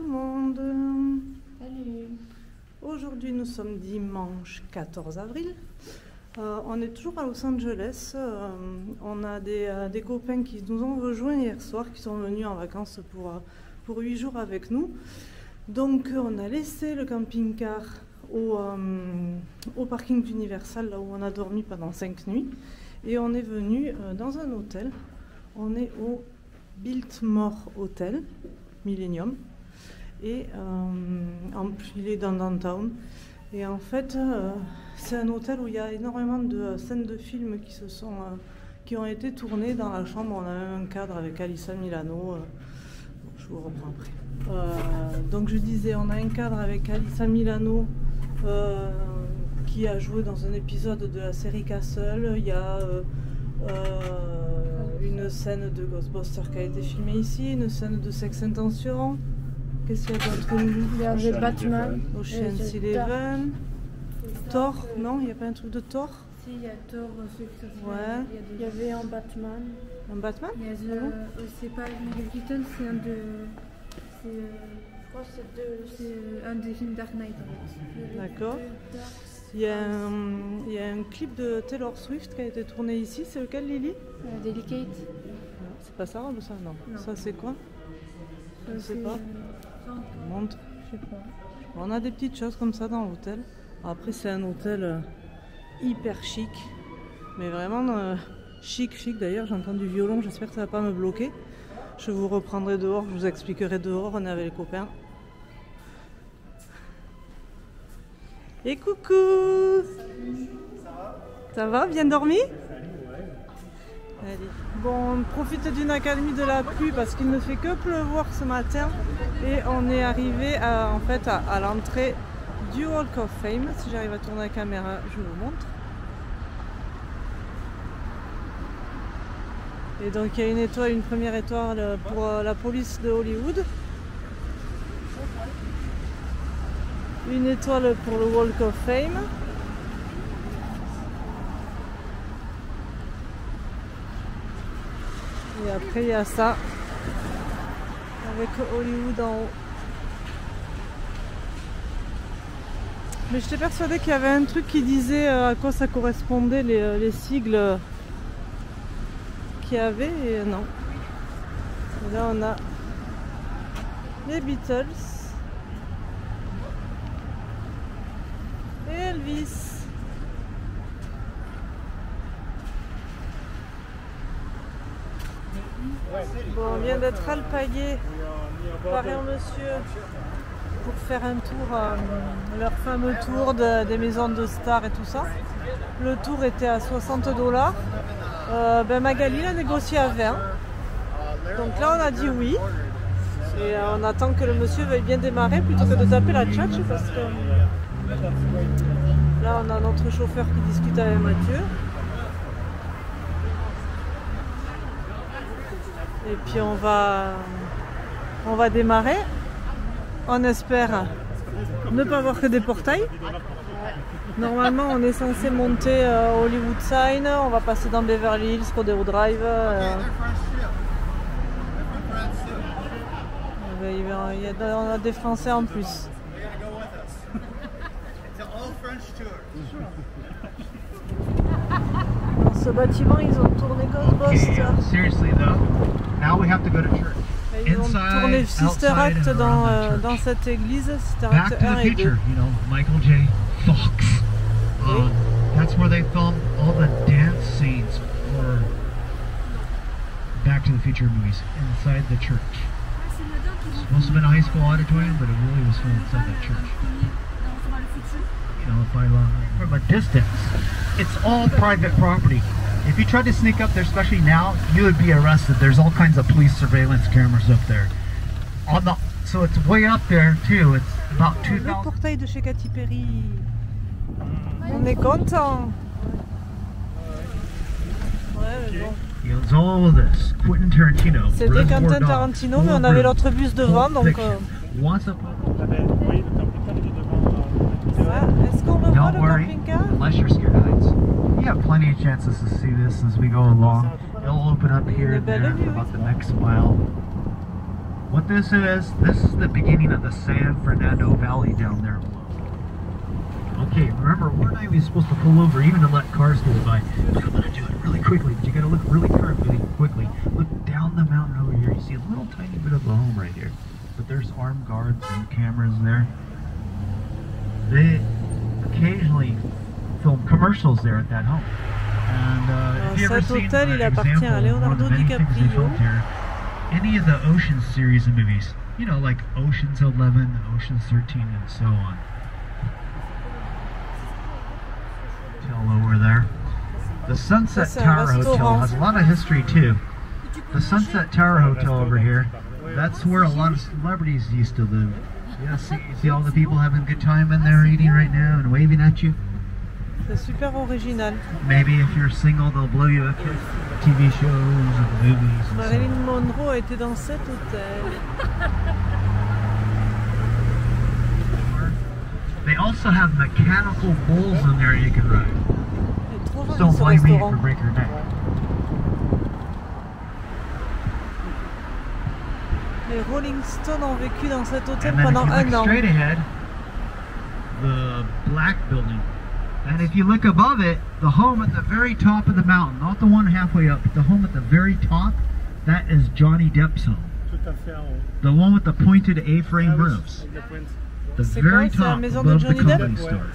le monde. Salut. Aujourd'hui nous sommes dimanche 14 avril. On est toujours à Los Angeles. On a des copains qui nous ont rejoints hier soir, qui sont venus en vacances pour 8 jours avec nous. Donc on a laissé le camping-car au parking d'Universal, là où on a dormi pendant 5 nuits. Et on est venu dans un hôtel. On est au Biltmore Hotel, Millennium. Et il est dans Downtown. Et en fait, c'est un hôtel où il y a énormément de scènes de films qui ont été tournées dans la chambre. On a même un cadre avec Alyssa Milano. Je vous reprends après. Donc je disais, on a un cadre avec Alyssa Milano qui a joué dans un épisode de la série Castle. Il y a une scène de Ghostbusters qui a été filmée ici, une scène de Sex Intention. Qu'est-ce qu'il y a d'autre? Il y avait Batman, Ocean's Eleven, Thor, non? Il n'y a pas un truc de Thor? Si, il y a Thor, ouais. Il y avait un Batman. Un Batman? C'est pas Michael Keaton, c'est un de... Je crois que c'est un des films Dark Knight. D'accord. Il y a un clip de Taylor Swift qui a été tourné ici. C'est lequel, Lily? Delicate. C'est pas ça ou ça? Non. Ça c'est quoi? Je ne sais pas. Montre. Je sais pas. On a des petites choses comme ça dans l'hôtel. Après c'est un hôtel hyper chic. Mais vraiment chic. D'ailleurs j'entends du violon, j'espère que ça va pas me bloquer. Je vous reprendrai dehors, je vous expliquerai dehors, on est avec les copains. Et coucou! Ça va? Bien dormi? Allez. Bon, on profite d'une accalmie de la pluie parce qu'il ne fait que pleuvoir ce matin. Et on est arrivé à l'entrée du Walk of Fame. Si j'arrive à tourner la caméra, je vous montre. Et donc il y a une première étoile pour la police de Hollywood. Une étoile pour le Walk of Fame. Et après il y a ça avec Hollywood en haut. Mais j'étais persuadée qu'il y avait un truc qui disait à quoi ça correspondait les sigles qu'il y avait, et non. Et là on a les Beatles et Elvis. Bon, on vient d'être alpagué par un monsieur pour faire un tour, leur fameux tour des maisons de stars et tout ça. Le tour était à 60 $. Magali l'a négocié à 20. Donc là on a dit oui. Et on attend que le monsieur veuille bien démarrer plutôt que de taper la tchatche parce que là on a notre chauffeur qui discute avec Mathieu. Et puis on va démarrer. On espère ne pas voir que des portails. Normalement on est censé monter Hollywood Sign, on va passer dans Beverly Hills, Rodeo Drive. On a des Français en plus. Dans ce bâtiment ils ont tourné Ghostbusters. Ils ont tourné Sister Act dans cette église, Sister Act 1 et 2. Michael J. Fox. That's where they filmed all the dance scenes for Back to the Future movies, inside the church. It's supposed to have been a high school auditorium, but it really was filmed inside that church. You know, from a distance, it's all private property. If you tried to sneak up there, especially now, you would be arrested. There's all kinds of police surveillance cameras up there. So it's way up there too. It's about 2,000. Le portail de chez Katy Perry. On est content. Ouais, mais bon. Quentin Tarantino. C'était Quentin Tarantino, mais on avait l'autre bus devant, donc. Est-ce qu'on le voit le camping-car? Unless you're scared of heights. You have plenty of chances to see this as we go along. It'll open up here and there for about the next mile. What this is the beginning of the San Fernando Valley down there below. Okay, remember, we're not even supposed to pull over even to let cars go by. But I'm going to do it really quickly. But you got to look really carefully, quickly. Look down the mountain over here. You see a little tiny bit of a home right here. But there's armed guards and cameras there. They occasionally film commercials there at that home. And if you ever seen hôtel, il appartient à example of one of the Leonardo many things they DiCaprio. filmed here, any of the Ocean series of movies, you know, like Ocean's 11, Ocean's 13, and so on. Over there. The Sunset Tower Hotel has a lot of history too. The Sunset Tower Hotel over here, that's where a lot of celebrities used to live. Yeah, see all the people having a good time in there eating right now and waving at you? C'est super original. Maybe if you're single, they'll blow you a kiss. TV shows and movies and Marilyn Monroe était dans cet hôtel. They also have mechanical bulls in there you can ride. So Don't blame me for break your neck. Les Rolling Stones ont vécu dans cet hôtel And then pendant if you un look an. straight ahead, the black building. And if you look above it, the home at the very top of the mountain, not the one halfway up, but the home at the very top, that is Johnny Depp's home. The one with the pointed A-frame roofs. The very top above the comedy store.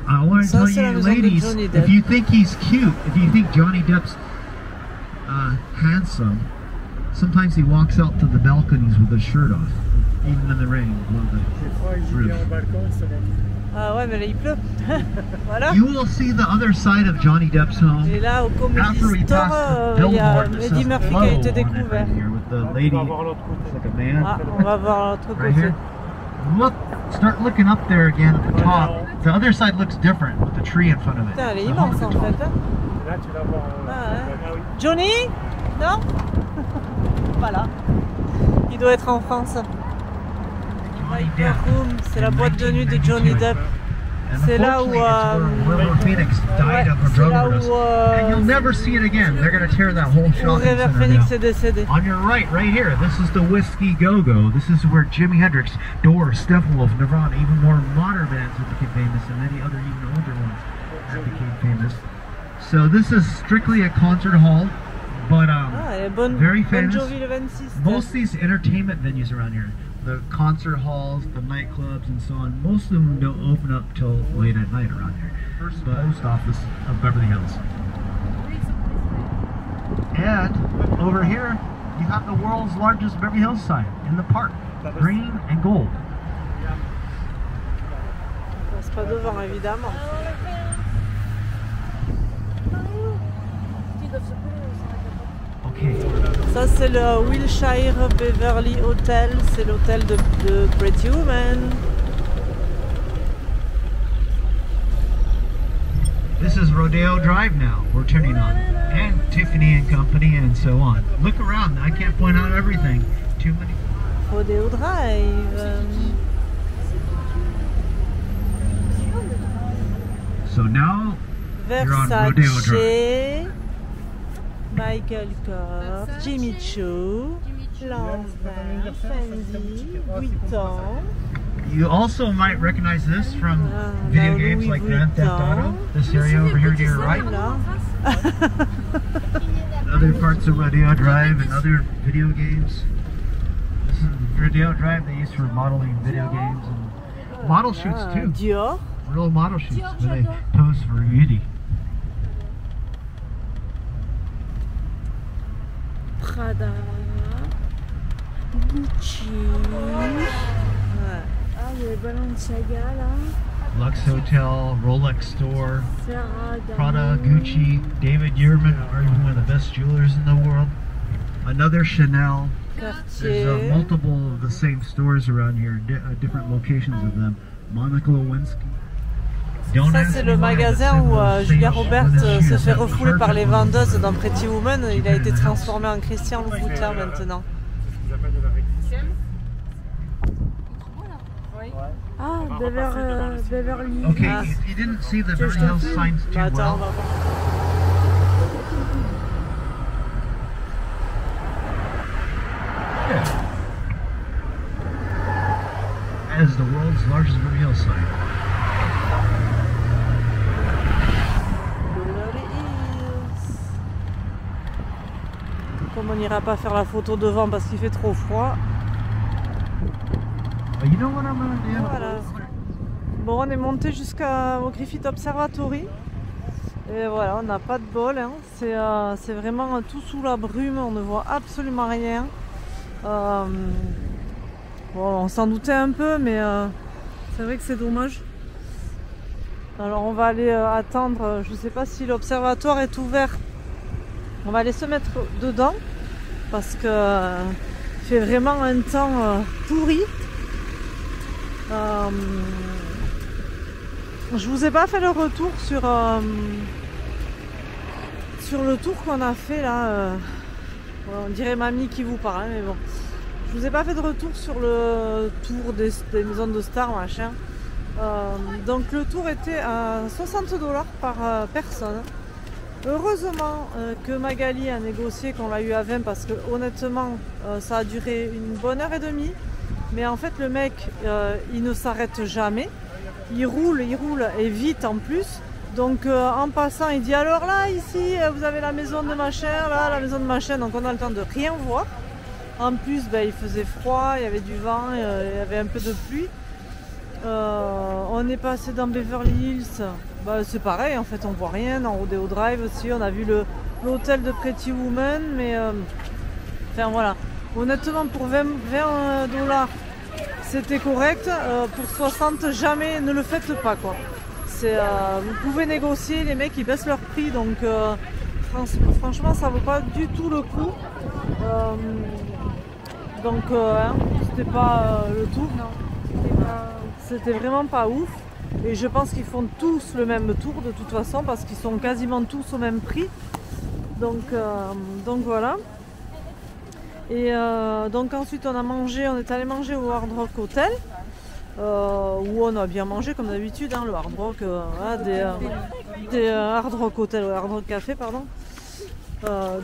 I want to tell you, ladies, if you think he's cute, if you think Johnny Depp's handsome, sometimes he walks out to the balconies with his shirt off, even in the rain. Ah ouais, mais là il pleut. Voilà. You will see the other side of Johnny Depp's home. Et là, au Comedy After we Store, pass the il y a billboard that Eddie says Murphy qui a Blow été on it découvert. right here with the lady, looks like a man. Ah, on va voir l'autre Right côté. here. Look, start looking up there again at the top. The other side looks different with the tree in front of it. Putain, elle est The home immense at en the top. fait. Hein. Là, tu vas voir. Ah, ouais. Johnny? Non? Voilà. Il doit être en France. Johnny Viper Depp. Room, c'est la in boîte de nuit de Johnny 1992. Depp. And C'est là où, unfortunately, it's where River Phoenix died of a c'est drug là overdose. où, And you'll never see it again. They're going to tear that whole où shopping River center Phoenix down. est décédé. On your right here, this is the Whiskey Go-Go. This is where Jimi Hendrix, Doors, Steppenwolf, Nirvana, even more modern bands that became famous, and many other even older ones that became famous. So this is strictly a concert hall, but Ah, elle est bonne. very Bon famous. Jovi le 26. Most of these entertainment venues around here, the concert halls, the nightclubs, and so on, most of them don't open up till late at night around here. First post office of Beverly Hills. And over here, you have the world's largest Beverly Hills sign in the park, green and gold. On passe pas devant évidemment. Okay. Ça c'est le Wilshire Beverly Hotel, c'est l'hôtel de Pretty Woman. This is Rodeo Drive now, we're turning on. And Tiffany and Company and so on. Look around, I can't point out everything. Too many. Rodeo Drive. So now you're on Rodeo Versace, Drive. Michael Kors, Jimmy Choo, Lanvin, Fendi, Vuitton. You also might recognize this from video games like Grand Theft Auto. This area over here to your right. Là. Other parts of Rodeo Drive and other video games. This is Rodeo Drive they use for modeling video games and model shoots too. Dior. Real model shoots where they pose for beauty. Prada, Gucci. Ouais. Ah, il y a les Balenciaga là. Lux Hotel, Rolex Store, Ferrari. Prada, Gucci, David Yurman, arguably one of the best jewelers in the world. Another Chanel. There's Cartier. multiple of the same stores around here, different locations of them. Monica Lewinsky. Don't Ça ask c'est me le why, but magasin où some Julia famous Roberts women se shoes fait have refouler par les perfect ones. vendeuses dans Pretty Woman. Il a été transformé en Christian Louboutin maintenant. Ils appellent de la réclame. Ah, Beverly. Okay, Ah. if you didn't see the Beverly Hills signs too Bah, attends, on well, va voir. is the world's largest Beverly Hills sign. Beverly Hills. Comme on n'ira pas faire la photo devant parce qu'il fait trop froid. But you know what I'm gonna do? Voilà. Bon, on est monté jusqu'au Griffith Observatory. Et voilà, on n'a pas de bol. Hein. C'est vraiment tout sous la brume, on ne voit absolument rien. Bon, on s'en doutait un peu, mais c'est vrai que c'est dommage. Alors on va aller attendre, je ne sais pas si l'observatoire est ouvert. On va aller se mettre dedans parce que il fait vraiment un temps pourri. Je vous ai pas fait le retour sur le tour qu'on a fait là. On dirait mamie qui vous parle, hein, mais bon. Je vous ai pas fait de retour sur le tour des maisons de stars, machin. Donc le tour était à 60 $ par personne. Heureusement que Magali a négocié qu'on l'a eu à 20 parce que honnêtement ça a duré une bonne heure et demie. Mais en fait le mec il ne s'arrête jamais. Il roule et vite en plus. Donc en passant il dit alors là ici vous avez la maison de machin, là la maison de machin. Donc on a le temps de rien voir. En plus il faisait froid, il y avait du vent, il y avait un peu de pluie. On est passé dans Beverly Hills, c'est pareil en fait, on voit rien. Dans Rodeo Drive aussi, on a vu l'hôtel de Pretty Woman, mais enfin voilà, honnêtement pour 20 $ c'était correct, pour 60 jamais ne le faites pas quoi. Vous pouvez négocier, les mecs ils baissent leur prix, donc franchement ça vaut pas du tout le coup. Donc c'était pas le tout. C'était vraiment pas ouf. Et je pense qu'ils font tous le même tour de toute façon parce qu'ils sont quasiment tous au même prix. Donc voilà. Et donc ensuite on est allé manger au Hard Rock Hotel. Où on a bien mangé comme d'habitude, hein, le Hard Rock, des Hard Rock Hotel, ou Hard Rock Café pardon.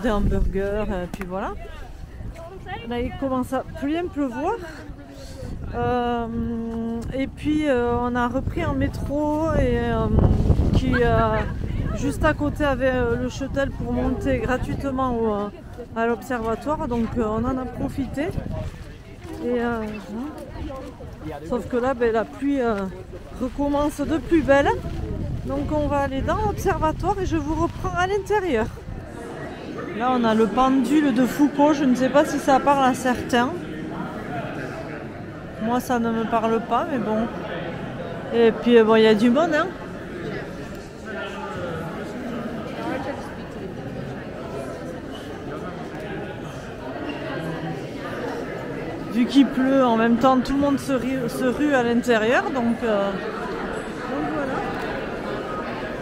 Des hamburgers, et puis voilà. Là il commence à bien pleuvoir. Et puis on a repris un métro et qui juste à côté avait le shuttle pour monter gratuitement à l'observatoire, donc on en a profité. Et sauf que là la pluie recommence de plus belle, donc on va aller dans l'observatoire et je vous reprends à l'intérieur. Là on a le pendule de Foucault, je ne sais pas si ça parle à certains. Moi ça ne me parle pas, mais bon. Et puis bon, il y a du monde, hein. Vu qu'il pleut, en même temps tout le monde se rue à l'intérieur, donc voilà.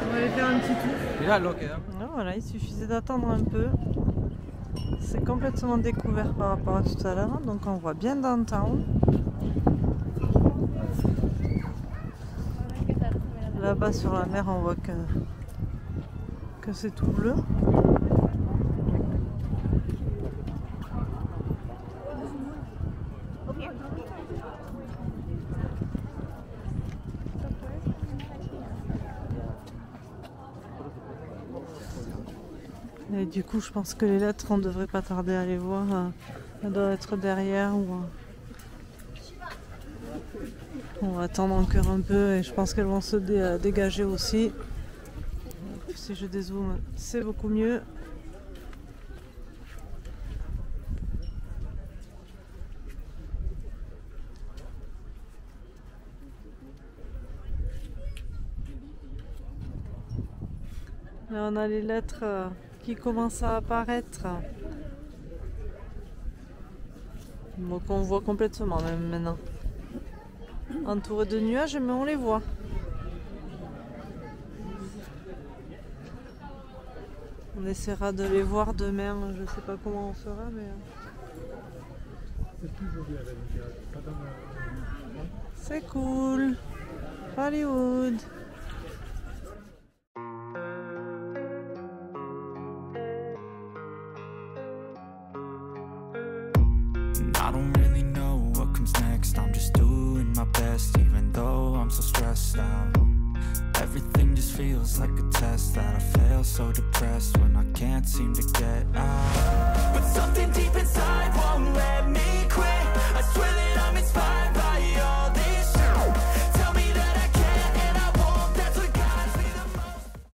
On va aller faire un petit tour. Voilà, il suffisait d'attendre un peu. C'est complètement découvert par rapport à tout à l'heure, donc on voit bien downtown. Là-bas sur la mer, on voit que c'est tout bleu. Et du coup, je pense que les lettres, on ne devrait pas tarder à les voir. Elles doivent être derrière ou... On va attendre encore un peu et je pense qu'elles vont se dégager aussi. Si je dézoome, c'est beaucoup mieux. Là, on a les lettres qui commencent à apparaître. Donc on voit complètement même maintenant. Entouré de nuages, mais on les voit. On essaiera de les voir demain. Je sais pas comment on fera, mais... C'est cool. Hollywood. I don't really know what comes next. next. I'm just doing my best, even though I'm so stressed out. Everything just feels like a test that I fail, so depressed when I can't seem to get out. But something deep inside